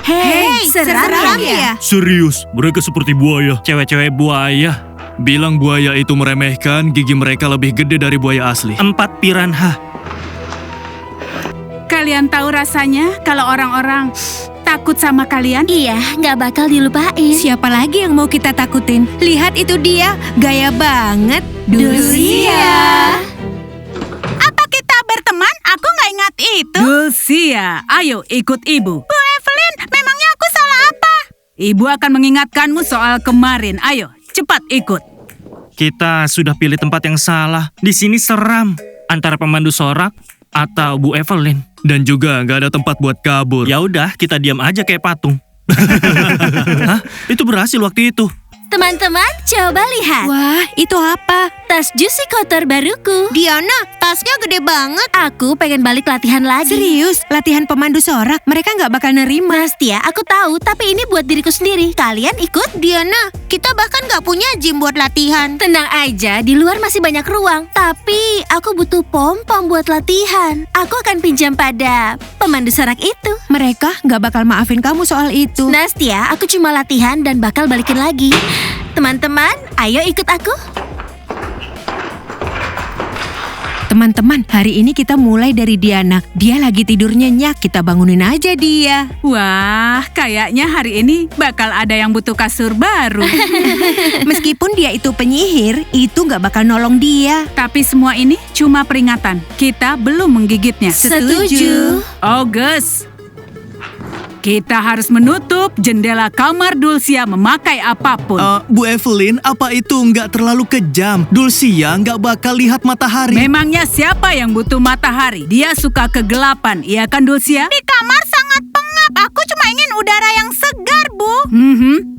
Hei, seram ya? Serius, mereka seperti buaya. Cewek-cewek buaya. Bilang buaya itu meremehkan, gigi mereka lebih gede dari buaya asli. 4 piranha. Kalian tahu rasanya kalau orang-orang takut sama kalian? Iya, nggak bakal dilupain. Siapa lagi yang mau kita takutin? Lihat itu dia, gaya banget. Dulcia. Apa kita berteman? Aku nggak ingat itu. Dulcia, ayo ikut ibu. Bu Evelyn, memangnya aku salah apa? Ibu akan mengingatkanmu soal kemarin. Ayo, cepat ikut. Kita sudah pilih tempat yang salah. Di sini seram. Antara pemandu sorak atau Bu Evelyn. Dan juga nggak ada tempat buat kabur. Ya udah, kita diam aja kayak patung. Hah? Itu berhasil waktu itu. Teman-teman, coba lihat. Wah, itu apa? Tas Juicy Kotor baruku. Diana, tasnya gede banget. Aku pengen balik latihan lagi. Serius, latihan pemandu sorak, mereka nggak bakal nerima. Nastia, aku tahu, tapi ini buat diriku sendiri. Kalian ikut? Diana, kita bahkan nggak punya gym buat latihan. Tenang aja, di luar masih banyak ruang. Tapi aku butuh pom-pom buat latihan. Aku akan pinjam pada pemandu sorak itu. Mereka nggak bakal maafin kamu soal itu. Nastia, aku cuma latihan dan bakal balikin lagi. Teman-teman, ayo ikut aku. Teman-teman, hari ini kita mulai dari Diana. Dia lagi tidur nyenyak, kita bangunin aja dia. Wah, kayaknya hari ini bakal ada yang butuh kasur baru. Meskipun dia itu penyihir, itu nggak bakal nolong dia. Tapi semua ini cuma peringatan. Kita belum menggigitnya. Setuju. August. Kita harus menutup jendela kamar Dulcia memakai apapun. Bu Evelyn, apa itu nggak terlalu kejam? Dulcia nggak bakal lihat matahari. Memangnya siapa yang butuh matahari? Dia suka kegelapan, iya kan Dulcia? Di kamar sangat pengap. Aku cuma ingin udara yang segar, Bu.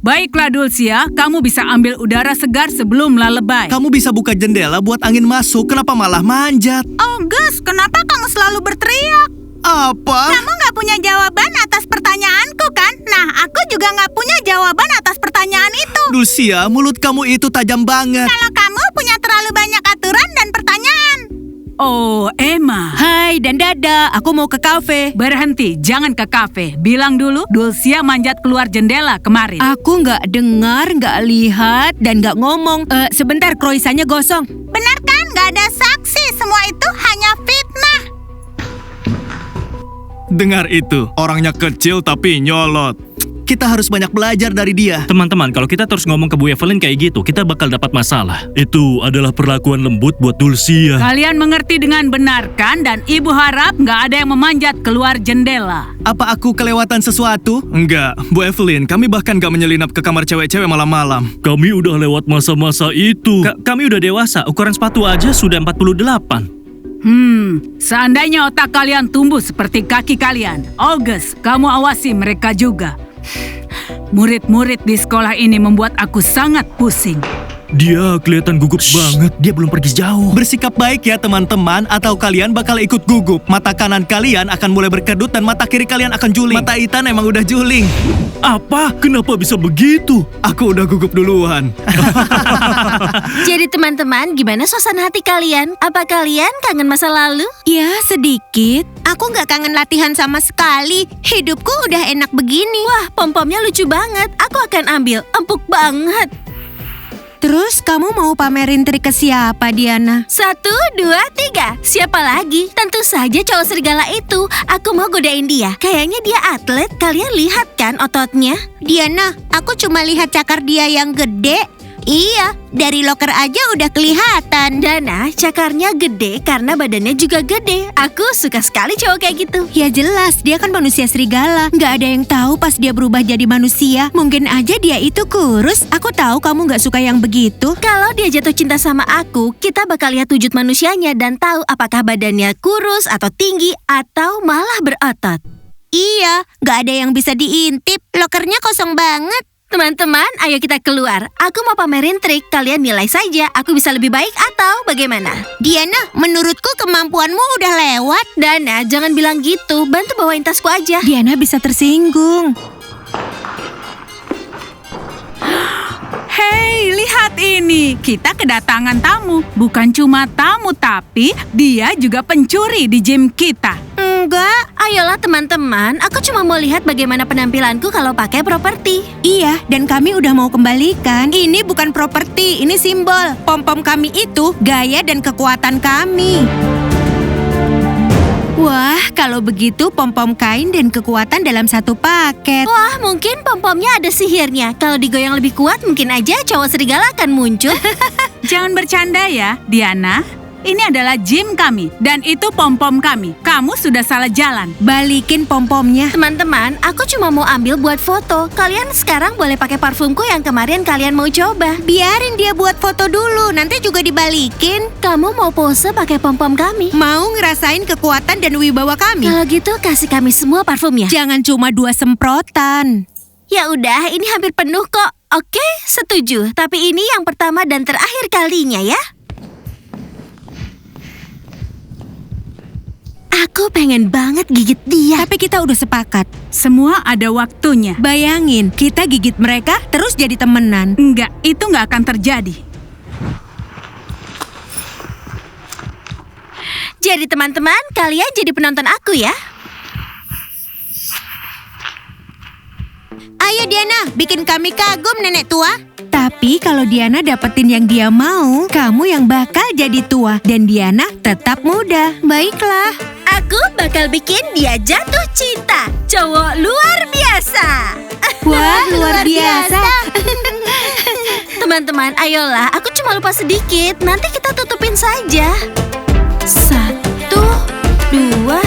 Baiklah Dulcia, kamu bisa ambil udara segar sebelum lalebay. Kamu bisa buka jendela buat angin masuk, kenapa malah manjat? August, kenapa kamu selalu berteriak? Apa? Kamu nggak punya jawaban atas pertanyaanku kan? Nah, aku juga nggak punya jawaban atas pertanyaan itu. Dulcia, mulut kamu itu tajam banget. Kalau kamu punya terlalu banyak aturan dan pertanyaan. Oh, Emma. Hai dan Dada, aku mau ke kafe. Berhenti, jangan ke kafe. Bilang dulu, Dulcia manjat keluar jendela kemarin. Aku nggak dengar, nggak lihat, dan nggak ngomong. Sebentar, kroisannya gosong. Benar kan? Nggak ada saksi. Semua itu hanya fitnah. Dengar itu, orangnya kecil tapi nyolot. Kita harus banyak belajar dari dia. Teman-teman, kalau kita terus ngomong ke Bu Evelyn kayak gitu, kita bakal dapat masalah. Itu adalah perlakuan lembut buat Dulcia. Kalian mengerti dengan benar kan? Dan ibu harap nggak ada yang memanjat keluar jendela. Apa aku kelewatan sesuatu? Enggak, Bu Evelyn, kami bahkan gak menyelinap ke kamar cewek-cewek malam-malam. Kami udah lewat masa-masa itu. Kami udah dewasa, ukuran sepatu aja sudah 48. Seandainya otak kalian tumbuh seperti kaki kalian, August, kamu awasi mereka juga. Murid-murid di sekolah ini membuat aku sangat pusing. Dia kelihatan gugup banget. Dia belum pergi jauh. Bersikap baik ya teman-teman, atau kalian bakal ikut gugup. Mata kanan kalian akan mulai berkedut dan mata kiri kalian akan juling. Mata Ethan emang udah juling. Apa? Kenapa bisa begitu? Aku udah gugup duluan. Jadi teman-teman, gimana suasana hati kalian? Apa kalian kangen masa lalu? Ya, sedikit. Aku nggak kangen latihan sama sekali. Hidupku udah enak begini. Wah, pom-pomnya lucu banget. Aku akan ambil, empuk banget. Terus kamu mau pamerin trik ke siapa, Diana? 1, 2, 3. Siapa lagi? Tentu saja cowok serigala itu. Aku mau godain dia. Kayaknya dia atlet. Kalian lihat kan ototnya? Diana, aku cuma lihat cakar dia yang gede. Iya, dari loker aja udah kelihatan. Dana, cakarnya gede karena badannya juga gede. Aku suka sekali cowok kayak gitu. Ya jelas, dia kan manusia serigala. Nggak ada yang tahu pas dia berubah jadi manusia. Mungkin aja dia itu kurus. Aku tahu kamu nggak suka yang begitu. Kalau dia jatuh cinta sama aku, kita bakal lihat wujud manusianya dan tahu apakah badannya kurus atau tinggi atau malah berotot. Iya, nggak ada yang bisa diintip. Lokernya kosong banget. Teman-teman, ayo kita keluar. Aku mau pamerin trik, kalian nilai saja. Aku bisa lebih baik atau bagaimana? Diana, menurutku kemampuanmu udah lewat. Dana, jangan bilang gitu. Bantu bawain tasku aja. Diana bisa tersinggung. Hei, lihat ini. Kita kedatangan tamu. Bukan cuma tamu, tapi dia juga pencuri di gym kita. Enggak, ayolah teman-teman. Aku cuma mau lihat bagaimana penampilanku kalau pakai properti. Iya, dan kami udah mau kembalikan. Ini bukan properti, ini simbol. Pom-pom kami itu gaya dan kekuatan kami. Wah, kalau begitu pom-pom kain dan kekuatan dalam satu paket. Wah, mungkin pom-pomnya ada sihirnya. Kalau digoyang lebih kuat, mungkin aja cowok serigala akan muncul. Jangan bercanda ya, Diana. Ini adalah gym kami, dan itu pom-pom kami. Kamu sudah salah jalan. Balikin pom-pomnya. Teman-teman, aku cuma mau ambil buat foto. Kalian sekarang boleh pakai parfumku yang kemarin kalian mau coba. Biarin dia buat foto dulu, nanti juga dibalikin. Kamu mau pose pakai pom-pom kami? Mau ngerasain kekuatan dan wibawa kami? Kalau gitu, kasih kami semua parfumnya. Jangan cuma 2 semprotan. Ya udah, ini hampir penuh kok. Oke, setuju. Tapi ini yang pertama dan terakhir kalinya ya. Aku pengen banget gigit dia. Tapi kita udah sepakat. Semua ada waktunya. Bayangin, kita gigit mereka terus jadi temenan. Enggak, itu nggak akan terjadi. Jadi teman-teman, kalian jadi penonton aku ya. Ayo Diana, bikin kami kagum nenek tua. Tapi kalau Diana dapetin yang dia mau, kamu yang bakal jadi tua. Dan Diana tetap muda. Baiklah. Aku bakal bikin dia jatuh cinta. Cowok luar biasa. Wah, luar biasa. Teman-teman, ayolah. Aku cuma lupa sedikit. Nanti kita tutupin saja. 1, 2,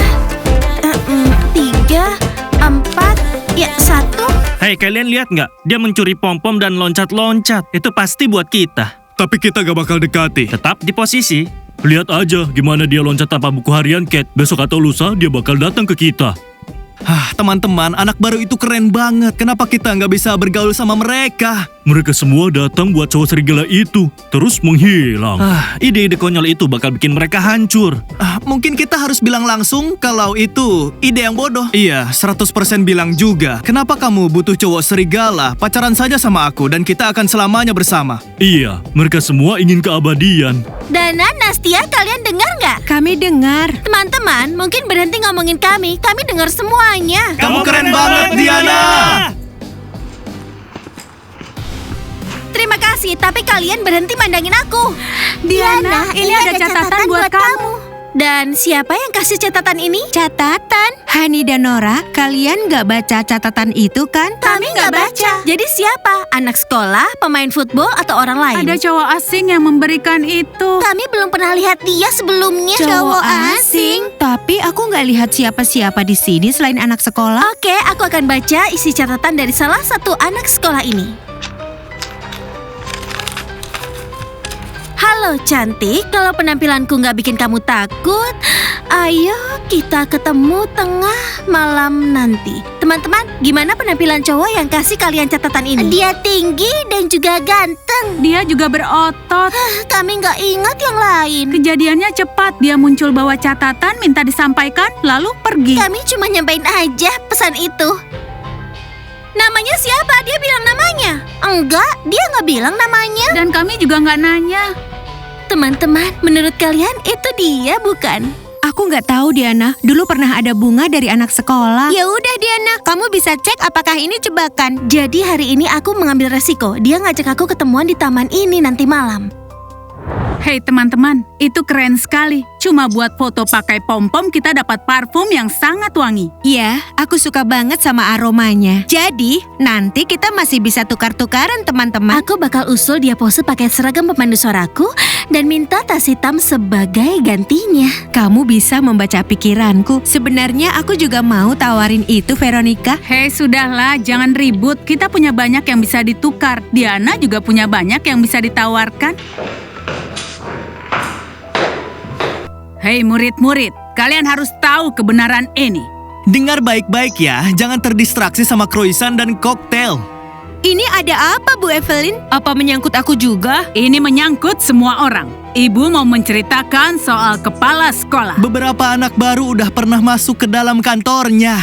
3, 4. Ya, 1. Hei, kalian lihat nggak? Dia mencuri pom-pom dan loncat-loncat. Itu pasti buat kita. Tapi kita gak bakal dekati. Tetap di posisi. Lihat aja gimana dia loncat tanpa buku harian, Cat. Besok atau lusa dia bakal datang ke kita. Teman-teman, anak baru itu keren banget. Kenapa kita nggak bisa bergaul sama mereka? Mereka semua datang buat cowok serigala itu, terus menghilang. Ide-ide konyol itu bakal bikin mereka hancur. Mungkin kita harus bilang langsung kalau itu ide yang bodoh. Iya, 100% bilang juga. Kenapa kamu butuh cowok serigala? Pacaran saja sama aku dan kita akan selamanya bersama. Iya, mereka semua ingin keabadian. Dana, Nastia, kalian dengar nggak? Kami dengar. Teman-teman, mungkin berhenti ngomongin kami. Kami dengar semuanya. Kamu keren banget, Diana! Terima kasih, tapi kalian berhenti mandangin aku. Diana, ini ada catatan buat kamu. Dan siapa yang kasih catatan ini? Catatan? Hani dan Nora, kalian nggak baca catatan itu kan? Kami nggak baca. Jadi siapa? Anak sekolah, pemain football, atau orang lain? Ada cowok asing yang memberikan itu. Kami belum pernah lihat dia sebelumnya. Cowok asing? Tapi aku nggak lihat siapa-siapa di sini selain anak sekolah. Oke, aku akan baca isi catatan dari salah satu anak sekolah ini. Halo cantik, kalau penampilanku nggak bikin kamu takut, ayo kita ketemu tengah malam nanti. Teman-teman, gimana penampilan cowok yang kasih kalian catatan ini? Dia tinggi dan juga ganteng. Dia juga berotot. Kami nggak ingat yang lain. Kejadiannya cepat. Dia muncul bawa catatan, minta disampaikan, lalu pergi. Kami cuma nyampein aja pesan itu. Namanya siapa? Dia bilang namanya. Enggak, dia nggak bilang namanya. Dan kami juga nggak nanya. Teman-teman, menurut kalian itu dia bukan? Aku nggak tahu Diana, dulu pernah ada bunga dari anak sekolah. Ya udah Diana, kamu bisa cek apakah ini jebakan. Jadi hari ini aku mengambil resiko. Dia ngajak aku ketemuan di taman ini nanti malam. Hei teman-teman, itu keren sekali. Cuma buat foto pakai pom-pom kita dapat parfum yang sangat wangi. Iya, aku suka banget sama aromanya. Jadi, nanti kita masih bisa tukar-tukaran teman-teman. Aku bakal usul dia pose pakai seragam pemandu suaraku dan minta tas hitam sebagai gantinya. Kamu bisa membaca pikiranku. Sebenarnya aku juga mau tawarin itu, Veronica. Hei sudahlah, jangan ribut. Kita punya banyak yang bisa ditukar. Diana juga punya banyak yang bisa ditawarkan. Hei murid-murid, kalian harus tahu kebenaran ini. Dengar baik-baik ya, jangan terdistraksi sama croissant dan koktail. Ini ada apa Bu Evelyn? Apa menyangkut aku juga? Ini menyangkut semua orang. Ibu mau menceritakan soal kepala sekolah. Beberapa anak baru udah pernah masuk ke dalam kantornya.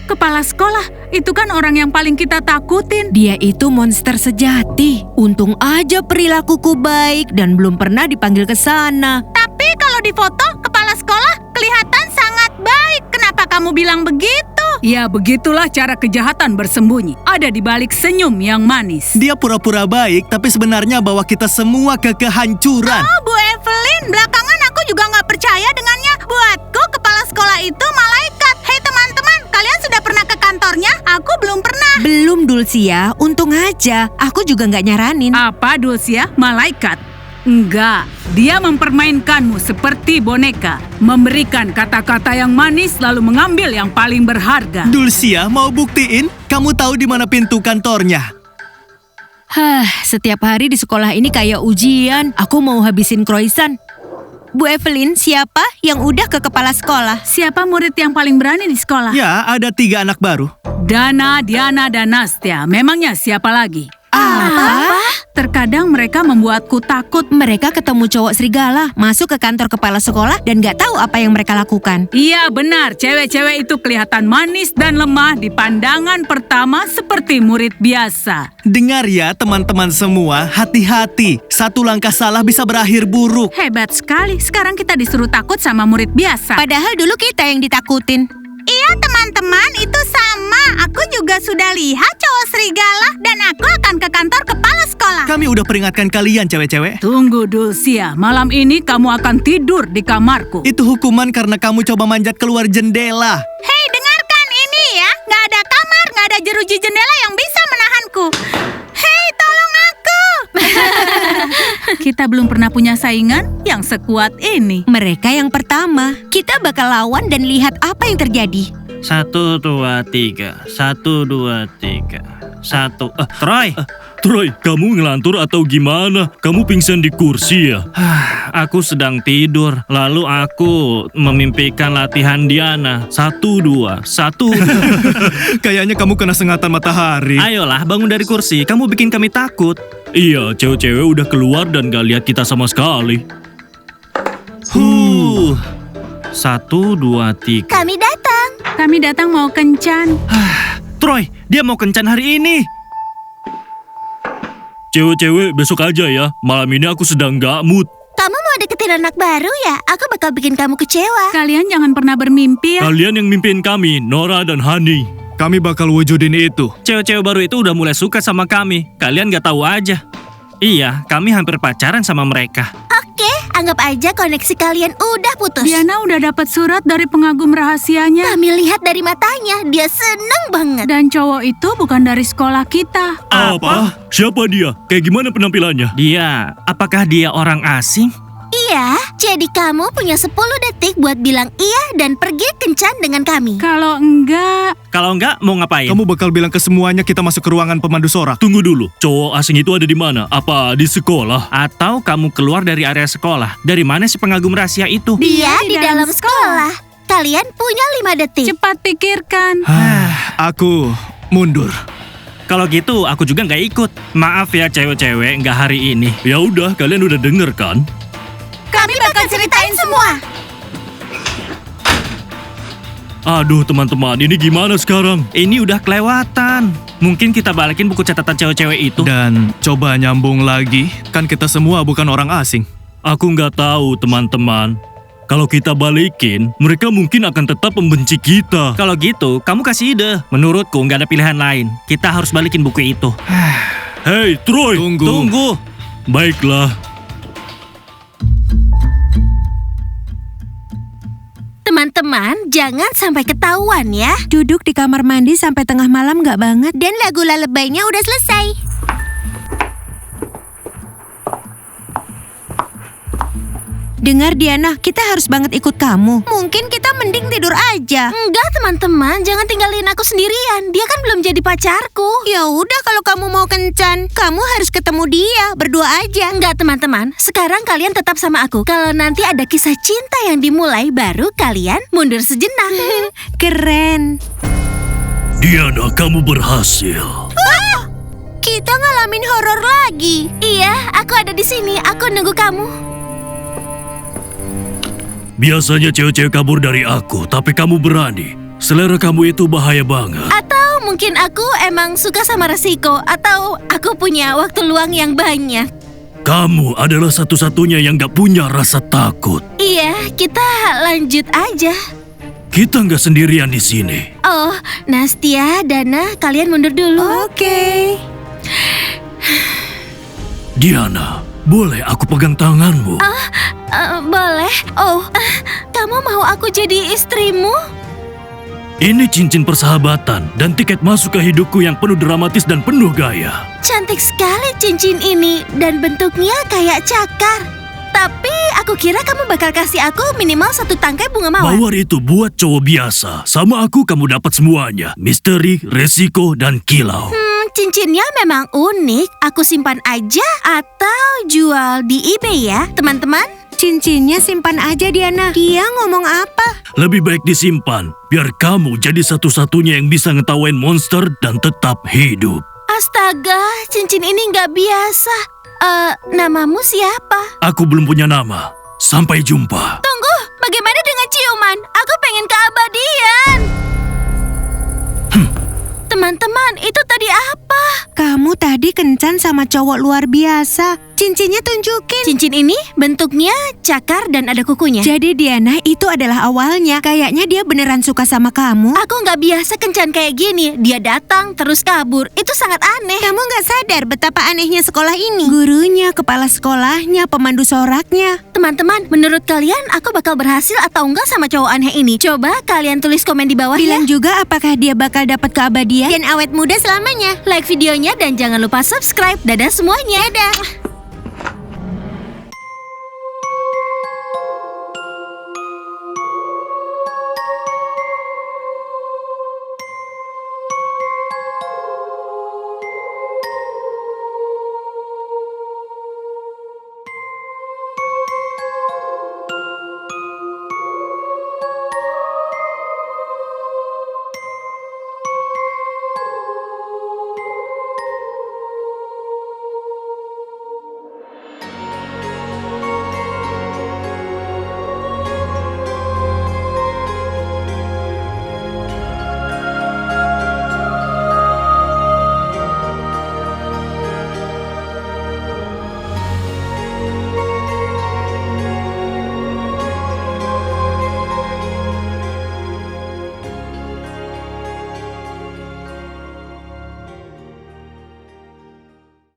Kepala sekolah? Itu kan orang yang paling kita takutin. Dia itu monster sejati. Untung aja perilakuku baik dan belum pernah dipanggil ke sana. Tapi kalau di foto, kepala sekolah kelihatan sangat baik. Kenapa kamu bilang begitu? Ya, begitulah cara kejahatan bersembunyi. Ada di balik senyum yang manis. Dia pura-pura baik, tapi sebenarnya bawa kita semua ke kehancuran. Oh, Bu Evelyn, belakangan aku juga nggak percaya dengannya. Buatku, kepala sekolah itu malaikat. Hei teman-teman, kalian sudah pernah ke kantornya? Aku belum pernah. Belum, Dulcia. Untung aja. Aku juga nggak nyaranin. Apa, Dulcia? Malaikat? Enggak, dia mempermainkanmu seperti boneka. Memberikan kata-kata yang manis lalu mengambil yang paling berharga. Dulcia, mau buktiin? Kamu tahu di mana pintu kantornya? Setiap hari di sekolah ini kayak ujian. Aku mau habisin croissant. Bu Evelyn, siapa yang udah ke kepala sekolah? Siapa murid yang paling berani di sekolah? Ya, ada 3 anak baru. Dana, Diana, dan Nastia. Memangnya siapa lagi? Apa? Terkadang mereka membuatku takut. Mereka ketemu cowok serigala, masuk ke kantor kepala sekolah dan gak tahu apa yang mereka lakukan. Iya benar, cewek-cewek itu kelihatan manis dan lemah di pandangan pertama seperti murid biasa. Dengar ya teman-teman semua, hati-hati. 1 langkah salah bisa berakhir buruk. Hebat sekali, sekarang kita disuruh takut sama murid biasa. Padahal dulu kita yang ditakutin. Iya teman-teman, itu sama. Aku juga sudah lihat cowok serigala dan aku akan ke kantor kepala sekolah. Kami udah peringatkan kalian cewek-cewek. Tunggu Dulcia, malam ini kamu akan tidur di kamarku. Itu hukuman karena kamu coba manjat keluar jendela. Hei, dengarkan ini ya. Nggak ada kamar, nggak ada jeruji jendela yang bisa menahanku. Hei, tolong aku. Kita belum pernah punya saingan yang sekuat ini. Mereka yang pertama. Kita bakal lawan dan lihat apa yang terjadi. 1, 2, 3. 1, 2, 3. 1. Troy, kamu ngelantur atau gimana? Kamu pingsan di kursi ya? Aku sedang tidur. Lalu aku memimpikan latihan Diana. 1, 2, 1. Kayaknya kamu kena sengatan matahari. Ayolah, bangun dari kursi. Kamu bikin kami takut. Iya, cewek-cewek udah keluar dan gak lihat kita sama sekali. 1, 2, 3. Kami datang. Kami mau kencan. Troy, dia mau kencan hari ini. Cewek-cewek besok aja ya. Malam ini aku sedang gak mood. Kamu mau deketin anak baru ya? Aku bakal bikin kamu kecewa. Kalian jangan pernah bermimpi ya. Kalian yang mimpin kami, Nora dan Honey. Kami bakal wujudin itu. Cewek-cewek baru itu udah mulai suka sama kami. Kalian gak tahu aja. Iya, kami hampir pacaran sama mereka. Oke, anggap aja koneksi kalian udah putus. Diana udah dapat surat dari pengagum rahasianya. Kami lihat dari matanya, dia seneng banget. Dan cowok itu bukan dari sekolah kita. Apa? Siapa dia? Kayak gimana penampilannya? Dia, apakah dia orang asing? Iya, jadi kamu punya 10 detik buat bilang iya dan pergi kencan dengan kami. Kalau enggak, Kalau enggak, mau ngapain? Kamu bakal bilang ke semuanya kita masuk ke ruangan pemandu sorak. Tunggu dulu, cowok asing itu ada di mana? Apa di sekolah? Atau kamu keluar dari area sekolah? Dari mana si pengagum rahasia itu? Dia di dalam sekolah. Kalian punya 5 detik. cepat pikirkan. Aku mundur. Kalau gitu, aku juga nggak ikut. Maaf ya cewek-cewek, nggak hari ini. Ya udah, kalian udah denger kan? Kami bakal ceritain semua. Aduh teman-teman, ini gimana sekarang? Ini udah kelewatan. Mungkin kita balikin buku catatan cewek-cewek itu. Dan coba nyambung lagi. Kan kita semua bukan orang asing. Aku nggak tahu teman-teman. Kalau kita balikin, mereka mungkin akan tetap membenci kita. Kalau gitu, kamu kasih ide. Menurutku nggak ada pilihan lain. Kita harus balikin buku itu. Hei Troy, Tunggu. Baiklah. Teman-teman, jangan sampai ketahuan ya. Duduk di kamar mandi sampai tengah malam gak banget. Dan lagu lalebaynya udah selesai. Dengar Diana, kita harus banget ikut kamu. Mungkin kita mending tidur aja. Enggak teman-teman, jangan tinggalin aku sendirian. Dia kan belum jadi pacarku. Ya udah kalau kamu mau kencan, kamu harus ketemu dia, berdua aja. Enggak teman-teman, sekarang kalian tetap sama aku. Kalau nanti ada kisah cinta yang dimulai, baru kalian mundur sejenak. Keren. Diana, kamu berhasil. Kita ngalamin horor lagi. Iya, aku ada di sini. Aku nunggu kamu. Biasanya cewek-cewek kabur dari aku, tapi kamu berani. Selera kamu itu bahaya banget. Atau mungkin aku emang suka sama resiko, atau aku punya waktu luang yang banyak. Kamu adalah satu-satunya yang gak punya rasa takut. Iya, kita lanjut aja. Kita nggak sendirian di sini. Oh, Nastia, Dana, kalian mundur dulu. Oke. Diana, boleh aku pegang tanganmu? Boleh. Oh, kamu mau aku jadi istrimu? Ini cincin persahabatan dan tiket masuk ke hidupku yang penuh dramatis dan penuh gaya. Cantik sekali cincin ini dan bentuknya kayak cakar. Tapi aku kira kamu bakal kasih aku minimal 1 tangkai bunga mawar. Mawar itu buat cowok biasa. Sama aku kamu dapat semuanya. Misteri, resiko, dan kilau. Cincinnya memang unik. Aku simpan aja atau jual di eBay ya, teman-teman. Cincinnya simpan aja, Diana. Dia ngomong apa? Lebih baik disimpan, biar kamu jadi satu-satunya yang bisa ngetawain monster dan tetap hidup. Astaga, cincin ini nggak biasa. Namamu siapa? Aku belum punya nama. Sampai jumpa. Tunggu, bagaimana dengan ciuman? Aku pengen keabadian. Teman-teman, itu tadi apa? Kamu tadi kencan sama cowok luar biasa. Cincinnya tunjukin. Cincin ini bentuknya cakar dan ada kukunya. Jadi Diana, itu adalah awalnya. Kayaknya dia beneran suka sama kamu. Aku nggak biasa kencan kayak gini. Dia datang terus kabur. Itu sangat aneh. Kamu nggak sadar betapa anehnya sekolah ini? Gurunya, kepala sekolahnya, pemandu soraknya. Teman-teman, menurut kalian aku bakal berhasil atau enggak sama cowok aneh ini? Coba kalian tulis komen di bawah Bilang ya. juga apakah dia bakal dapat keabadian dan awet muda selamanya. Like videonya dan jangan lupa subscribe. Dadah semuanya. Dadah.